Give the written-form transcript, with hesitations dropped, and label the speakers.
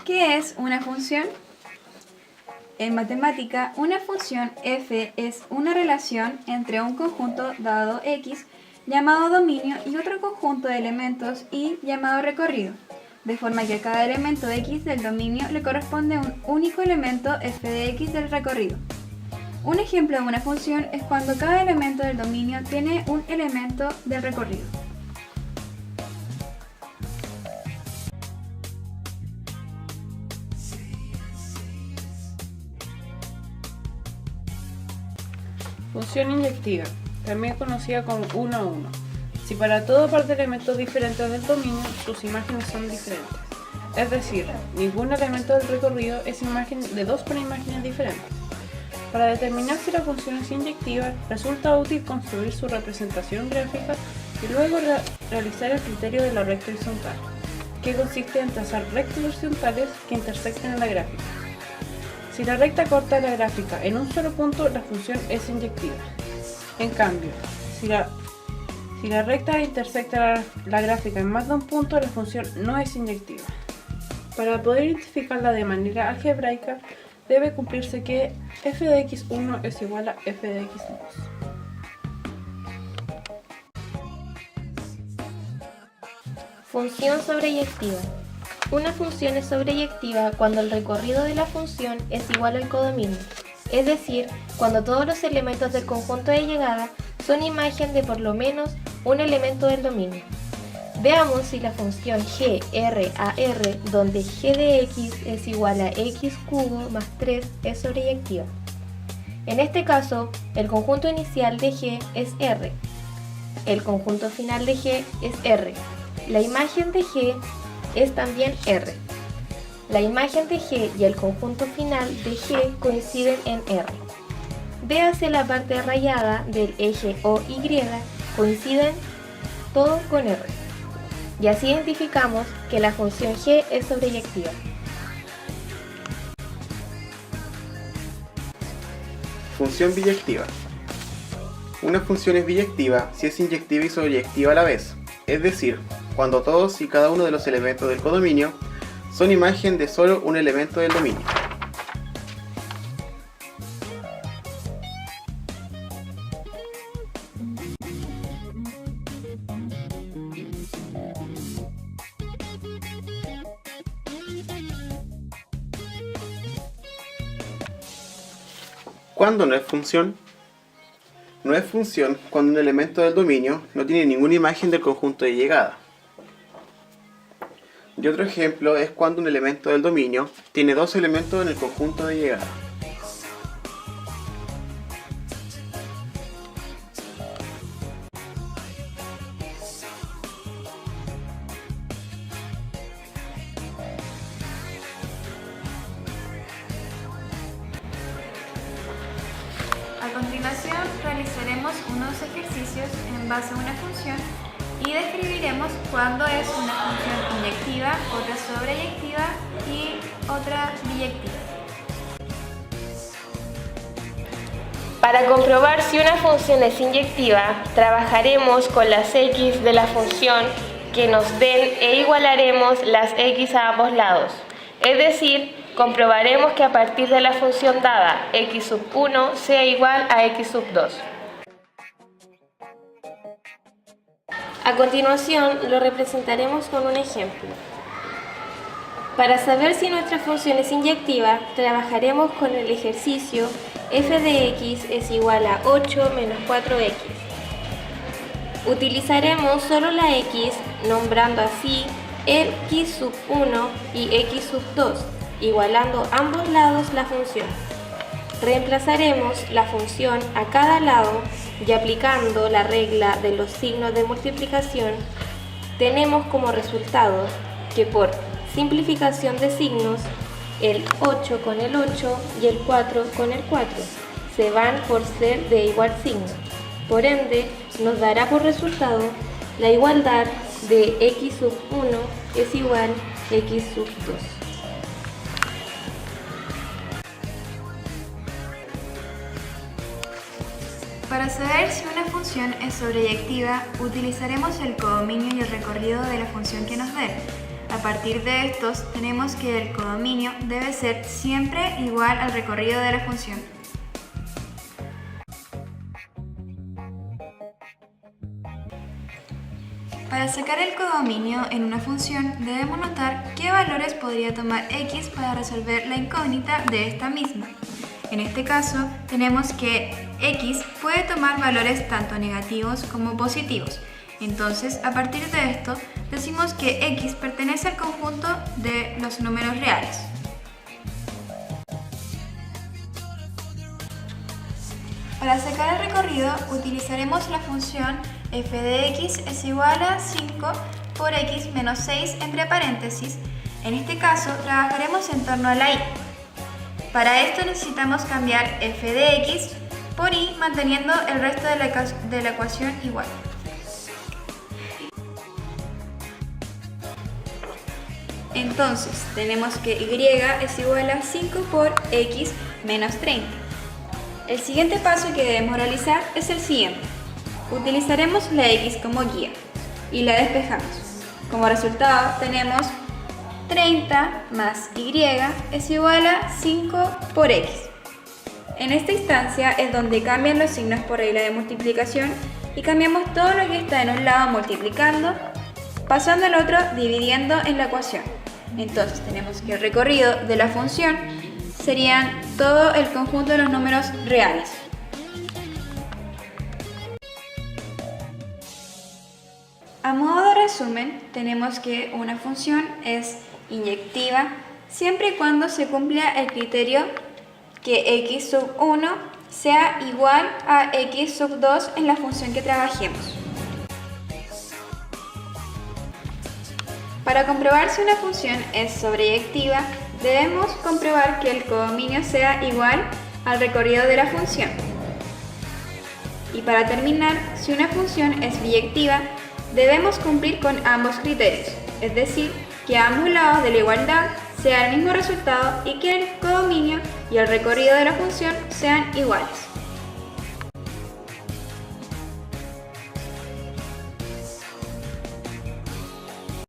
Speaker 1: ¿Qué es una función? En matemática, una función f es una relación entre un conjunto dado x llamado dominio y otro conjunto de elementos y llamado recorrido, de forma que a cada elemento x del dominio le corresponde un único elemento f de x del recorrido. Un ejemplo de una función es cuando cada elemento del dominio tiene un elemento del recorrido.
Speaker 2: Función inyectiva, también conocida como 1 a 1. Si para todo par de elementos diferentes del dominio, sus imágenes son diferentes. Es decir, ningún elemento del recorrido es imagen de dos con imágenes diferentes. Para determinar si la función es inyectiva, resulta útil construir su representación gráfica y luego realizar el criterio de la recta horizontal, que consiste en trazar rectas horizontales que intersecten en la gráfica. Si la recta corta la gráfica en un solo punto, la función es inyectiva. En cambio, si la recta intersecta la gráfica en más de un punto, la función no es inyectiva. Para poder identificarla de manera algebraica, debe cumplirse que f de x1 es igual a f de x2.
Speaker 3: Función sobreyectiva. Una función es sobreyectiva cuando el recorrido de la función es igual al codominio, es decir, cuando todos los elementos del conjunto de llegada son imagen de por lo menos un elemento del dominio. Veamos si la función g r a r, donde g de x es igual a x cubo más 3, es sobreyectiva. En este caso, el conjunto inicial de g es r, el conjunto final de g es r, la imagen de g es también r. La imagen de g y el conjunto final de g coinciden en r. Véase la parte rayada del eje OY, coinciden todo con r. Y así identificamos que la función g es sobreyectiva.
Speaker 4: Función biyectiva. Una función es biyectiva si es inyectiva y sobreyectiva a la vez, es decir, cuando todos y cada uno de los elementos del codominio son imagen de solo un elemento del dominio. ¿Cuándo no es función? No es función cuando un elemento del dominio no tiene ninguna imagen del conjunto de llegada. Y otro ejemplo es cuando un elemento del dominio tiene dos elementos en el conjunto de llegada.
Speaker 1: A continuación realizaremos unos ejercicios en base a una función y describiremos cuándo es una función inyectiva, otra sobreyectiva y otra biyectiva.
Speaker 3: Para comprobar si una función es inyectiva, trabajaremos con las x de la función que nos den e igualaremos las x a ambos lados. Es decir, comprobaremos que a partir de la función dada x sub 1 sea igual a x sub 2. A continuación lo representaremos con un ejemplo. Para saber si nuestra función es inyectiva, trabajaremos con el ejercicio f de x es igual a 8 menos 4x. Utilizaremos solo la x, nombrando así x sub 1 y x sub 2, igualando ambos lados la función. Reemplazaremos la función a cada lado y aplicando la regla de los signos de multiplicación, tenemos como resultado que por simplificación de signos, el 8 con el 8 y el 4 con el 4 se van por ser de igual signo. Por ende, nos dará por resultado la igualdad de x sub 1 es igual a x sub 2.
Speaker 1: Para saber si una función es sobreyectiva, utilizaremos el codominio y el recorrido de la función que nos dé. A partir de estos tenemos que el codominio debe ser siempre igual al recorrido de la función. Para sacar el codominio en una función debemos notar qué valores podría tomar x para resolver la incógnita de esta misma. En este caso tenemos que x puede tomar valores tanto negativos como positivos. Entonces, a partir de esto, decimos que x pertenece al conjunto de los números reales. Para sacar el recorrido, utilizaremos la función f de x es igual a 5 por x menos 6 entre paréntesis. En este caso, trabajaremos en torno a la y. Para esto necesitamos cambiar f de x por y manteniendo el resto de la ecuación igual. Entonces, tenemos que y es igual a 5 por x menos 30. El siguiente paso que debemos realizar es el siguiente. Utilizaremos la x como guía y la despejamos. Como resultado tenemos 30 más y es igual a 5 por x. En esta instancia es donde cambian los signos por regla de multiplicación y cambiamos todo lo que está en un lado multiplicando, pasando al otro dividiendo en la ecuación. Entonces tenemos que el recorrido de la función serían todo el conjunto de los números reales. A modo de resumen, tenemos que una función es inyectiva siempre y cuando se cumpla el criterio que x sub 1 sea igual a x sub 2 en la función que trabajemos. Para comprobar si una función es sobreyectiva, debemos comprobar que el codominio sea igual al recorrido de la función. Y para terminar, si una función es biyectiva, debemos cumplir con ambos criterios, es decir, que a ambos lados de la igualdad sea el mismo resultado y que el codominio y el recorrido de la función sean iguales.